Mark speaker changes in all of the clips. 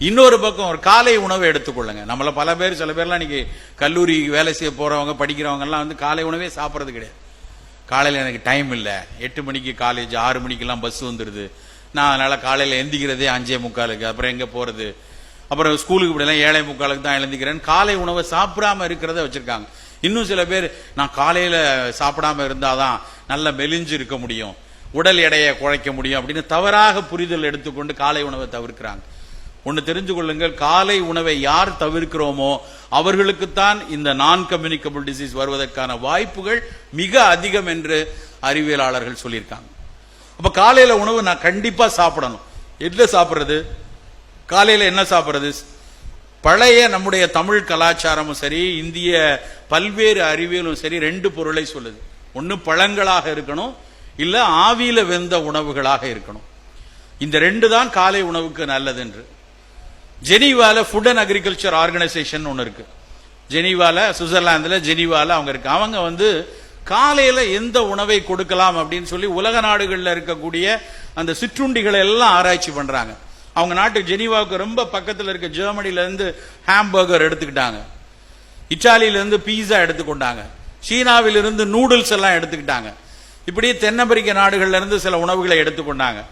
Speaker 1: இன்னொரு பக்கம் ஒரு காலை உணவை எடுத்துக்கொள்ளுங்க. நம்மள பல பேர், சில பேர்லாம் இன்னைக்கு கல்லூரி வேலை செய்ய போறவங்க, படிக்கிறவங்க எல்லாம் வந்து காலை உணவே சாப்பிட்றது கிடையாது. காலையில் எனக்கு டைம் இல்லை, 8 மணிக்கு காலேஜ், 6 மணிக்கெல்லாம் பஸ் வந்துடுது, நான் அதனால காலையில் எந்திக்கிறதே 5:45, அப்புறம் எங்க போறது, அப்புறம் ஸ்கூலுக்கு இப்படிலாம் 7:45 தான் எழுந்திக்கிறேன். காலை உணவை சாப்பிடாம இருக்கிறத வச்சிருக்காங்க. இன்னும் சில பேர், நான் காலையில சாப்பிடாம இருந்தாதான் நல்ல மெலிஞ்சு இருக்க முடியும், உடல் எடையை குறைக்க முடியும் அப்படின்னு தவறாக புரிதல் எடுத்துக்கொண்டு காலை உணவை தவிர்க்கிறாங்க. ஒன்னு தெரிஞ்சு கொள்ளுங்கள், காலை உணவை யார் தவிர்க்கிறோமோ அவர்களுக்குத்தான் இந்த நான் கம்யூனிகபிள் டிசீஸ் வருவதற்கான வாய்ப்புகள் மிக அதிகம் என்று அறிவியலாளர்கள் சொல்லியிருக்காங்க. அப்ப காலையில உணவு நான் கண்டிப்பா சாப்பிடணும். எதுல சாப்பிடுறது? காலையில என்ன சாப்பிடுறது? பழைய நம்முடைய தமிழ் கலாச்சாரமும் சரி, இந்திய பல்வேறு அறிவியலும் சரி, 2 பொருளை சொல்லுது. ஒன்னு பழங்களாக இருக்கணும், இல்ல ஆவியில வெந்த உணவுகளாக இருக்கணும். இந்த 2 தான் காலை உணவுக்கு நல்லது என்று. ஜெனீவால ஃபுட் அண்ட் அக்ரிகல்ச்சர் ஆர்கனைசேஷன் ஒன்று இருக்கு. ஜெனீவால, சுவிட்சர்லாந்துல ஜெனீவால அவங்க இருக்கு. அவங்க வந்து காலையில எந்த உணவை கொடுக்கலாம் அப்படின்னு சொல்லி உலக நாடுகளில் இருக்கக்கூடிய அந்த சிற்றுண்டிகளை எல்லாம் ஆராய்ச்சி பண்றாங்க. அவங்க நாட்டு ஜெனீவாவுக்கு ரொம்ப பக்கத்தில் இருக்க ஜெர்மனில இருந்து ஹாம்பர்கர் எடுத்துக்கிட்டாங்க, இத்தாலியில இருந்து பீஸா எடுத்துக்கொண்டாங்க, சீனாவிலிருந்து நூடுல்ஸ் எல்லாம் எடுத்துக்கிட்டாங்க. இப்படி தென்னமெரிக்க நாடுகள்ல இருந்து சில உணவுகளை எடுத்துக்கொண்டாங்க.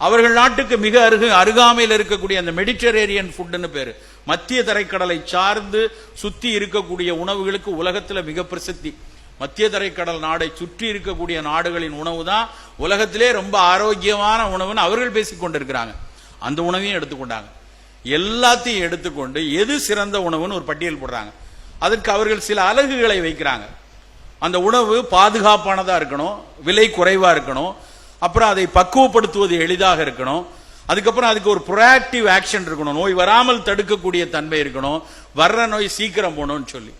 Speaker 1: அவர்கள் நாட்டுக்கு மிக அருகாமையில் இருக்கக்கூடிய அந்த மெடிட்டரேனியன் ஃபுட்னு பேரு, மத்திய தரைக்கடலை சார்ந்து சுத்தி இருக்கக்கூடிய உணவுகளுக்கு உலகத்துல மிக பிரசித்தி. மத்திய தரைக்கடல் நாடை சுற்றி இருக்கக்கூடிய நாடுகளின் உணவு தான் உலகத்திலே ரொம்ப ஆரோக்கியமான உணவுன்னு அவர்கள் பேசிக் கொண்டிருக்கிறாங்க. அந்த உணவையும் எடுத்துக்கொண்டாங்க. எல்லாத்தையும் எடுத்துக்கொண்டு எது சிறந்த உணவுன்னு ஒரு பட்டியல் போடுறாங்க. அதற்கு அவர்கள் சில அலகுகளை வைக்கிறாங்க. அந்த உணவு பாதுகாப்பானதா இருக்கணும், விலை குறைவா இருக்கணும், அப்புறம் அதை பக்குவப்படுத்துவது எளிதாக இருக்கணும், அதுக்கப்புறம் அதுக்கு ஒரு ப்ரோஆக்டிவ் ஆக்ஷன் இருக்கணும், நோய் வராமல் தடுக்கக்கூடிய தன்மை இருக்கணும், வர்ற நோய் சீக்கிரம் போகணும்னு சொல்லி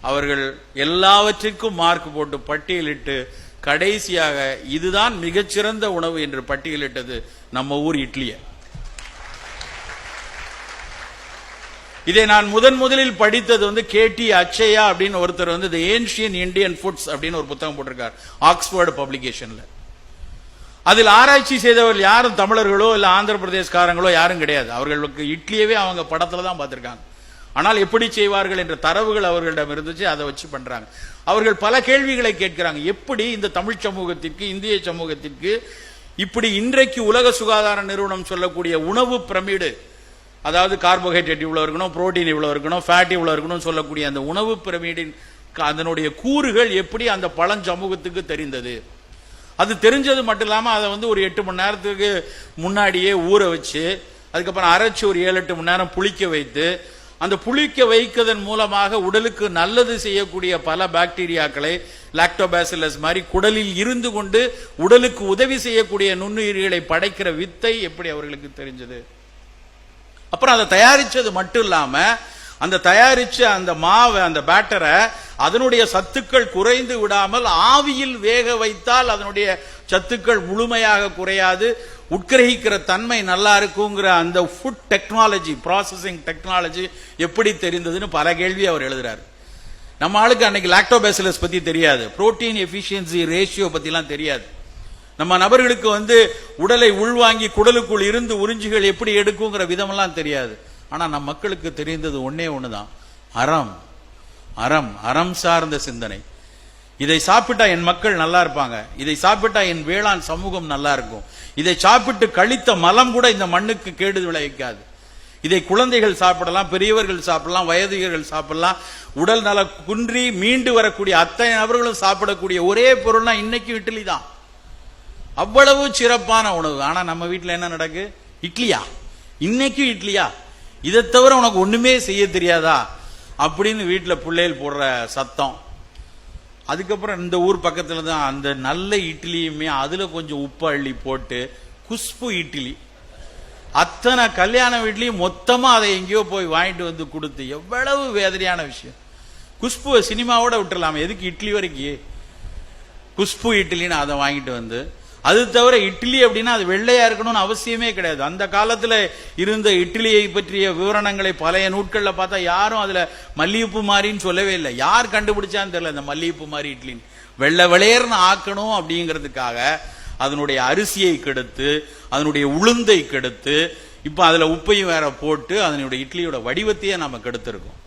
Speaker 1: அவர்கள் எல்லாவற்றிற்கும் மார்க் போட்டு பட்டியலிட்டு கடைசியாக இதுதான் மிகச்சிறந்த உணவு என்று பட்டியலிட்டது நம்ம ஊர் இட்லிய. இதை நான் முதலில் படித்தது வந்து KT அச்சையா அப்படின்னு ஒருத்தர் வந்து தி ஏன்ஷியன் இந்தியன் ஃபுட்ஸ் அப்படின்னு ஒரு புத்தகம் போட்டிருக்கார், ஆக்ஸ்போர்ட் பப்ளிகேஷன்ல. அதில் ஆராய்ச்சி செய்தவர் யாரும் தமிழர்களோ இல்ல ஆந்திர பிரதேசக்காரங்களோ யாரும் கிடையாது. அவர்களுக்கு இட்லியவே அவங்க படத்துல தான் பார்த்திருக்காங்க. ஆனால் எப்படி செய்வார்கள் என்ற தரவுகள் அவர்களிடம் இருந்துச்சு, அதை வச்சு பண்றாங்க. அவர்கள் பல கேள்விகளை கேட்கிறாங்க. எப்படி இந்த தமிழ் சமூகத்திற்கு, இந்திய சமூகத்திற்கு இப்படி இன்றைக்கு உலக சுகாதார நிறுவனம் சொல்லக்கூடிய உணவு பிரமிடு, அதாவது கார்போஹைட்ரேட் இவ்வளவு இருக்கணும், புரோட்டீன் இவ்வளவு இருக்கணும், ஃபேட் இவ்வளவு இருக்கணும் சொல்லக்கூடிய அந்த உணவு பிரமிடின் அதனுடைய கூறுகள் எப்படி அந்த பழஞ்சமூகத்துக்கு தெரிந்தது? அது தெரிஞ்சது மட்டும் இல்லாம அதை வந்து ஒரு 8 மணி நேரத்துக்கு முன்னாடியே ஊற வச்சு, அதுக்கப்புறம் அரைச்சு ஒரு 7-8 மணி நேரம் புளிக்க வைத்து, அந்த புளிக்க வைப்பதன் மூலமாக உடலுக்கு நல்லது செய்யக்கூடிய பல பாக்டீரியாக்களை, லாக்டோபாசிலஸ் மாதிரி குடலில் இருந்து கொண்டு உடலுக்கு உதவி செய்யக்கூடிய நுண்ணுயிரிகளை படைக்கிற வித்தை எப்படி அவர்களுக்கு தெரிஞ்சது? அப்புறம் அதை தயாரிச்சது மட்டும் இல்லாம அந்த தயாரிச்ச அந்த மாவை, அந்த பேட்டரை அதனுடைய சத்துக்கள் குறைந்து விடாமல் ஆவியில் வேக வைத்தால் அதனுடைய சத்துக்கள் முழுமையாக குறையாது, உட்கிரகிக்கிற தன்மை நல்லா இருக்குங்கிற அந்த ஃபுட் டெக்னாலஜி, ப்ராசஸிங் டெக்னாலஜி எப்படி தெரிந்ததுன்னு பல கேள்வி அவர் எழுதுறாரு. நம்ம ஆளுக்கு அன்னைக்கு லாக்டோபாசிலஸ் பத்தி தெரியாது, புரோட்டீன் எஃபிஷியன்சி ரேஷியோ பத்திலாம் தெரியாது. நம்ம நபர்களுக்கு வந்து உடலை உள்வாங்கி குடலுக்குள் இருந்து உறிஞ்சிகள் எப்படி எடுக்குங்கிற விதமெல்லாம் தெரியாது. ஆனா நம் மக்களுக்கு தெரிந்தது ஒன்னே ஒண்ணுதான், அறம். அறம் அறம் சார்ந்த சிந்தனை. இதை சாப்பிட்டா என் மக்கள் நல்லா இருப்பாங்க, இதை சாப்பிட்டா என் வேளாண் சமூகம் நல்லா இருக்கும், இதை சாப்பிட்டு கழித்த மலம் கூட இந்த மண்ணுக்கு கேடு விளைவிக்காது, இதை குழந்தைகள் சாப்பிடலாம், பெரியவர்கள் சாப்பிடலாம், வயதிகர்கள் சாப்பிடலாம், உடல் நல குன்றி மீண்டு வரக்கூடிய அத்தனை நபர்களும் சாப்பிடக்கூடிய ஒரே பொருள்னா இன்னைக்கு இட்லி தான். அவ்வளவு சிறப்பான உணவு. ஆனா நம்ம வீட்டில் என்ன நடக்கு? இட்லியா? இன்னைக்கு இட்லியா? இதை தவிர உனக்கு ஒண்ணுமே செய்ய தெரியாதா அப்படின்னு வீட்டில் பிள்ளைகள் போடுற சத்தம். அதுக்கப்புறம் இந்த ஊர் பக்கத்துல தான் அந்த நல்ல இட்லியுமே அதுல கொஞ்சம் உப்பு அள்ளி போட்டு குஷ்பு இட்லி, அத்தனை கல்யாண வீட்லயும் மொத்தமா அதை எங்கேயோ போய் வாங்கிட்டு வந்து கொடுத்து, எவ்வளவு வேதனையான விஷயம். குஷ்புவை சினிமாவோட விட்டுறலாமே, எதுக்கு இட்லி வரைக்கும் குஷ்பு இட்லின்னு அதை வாங்கிட்டு வந்து. அது தவிர இட்லி அப்படின்னா அது வெள்ளையா இருக்கணும்னு அவசியமே கிடையாது. அந்த காலத்துல இருந்த இட்லியை பற்றிய விவரணங்களை பழைய நூட்கள்ல பார்த்தா யாரும் அதுல மல்லிகைப்பூ மாதிரின்னு சொல்லவே இல்லை. யார் கண்டுபிடிச்சான்னு தெரியல இந்த மல்லிகைப்பூ மாதிரி இட்லின்னு. வெள்ளை வெளையர்னு ஆக்கணும் அப்படிங்கிறதுக்காக அதனுடைய அரிசியை கெடுத்து, அதனுடைய உளுந்தை கெடுத்து, இப்ப அதுல உப்பையும் வேற போட்டு அதனுடைய இட்லியோட வடிவத்தையே நாம கெடுத்திருக்கோம்.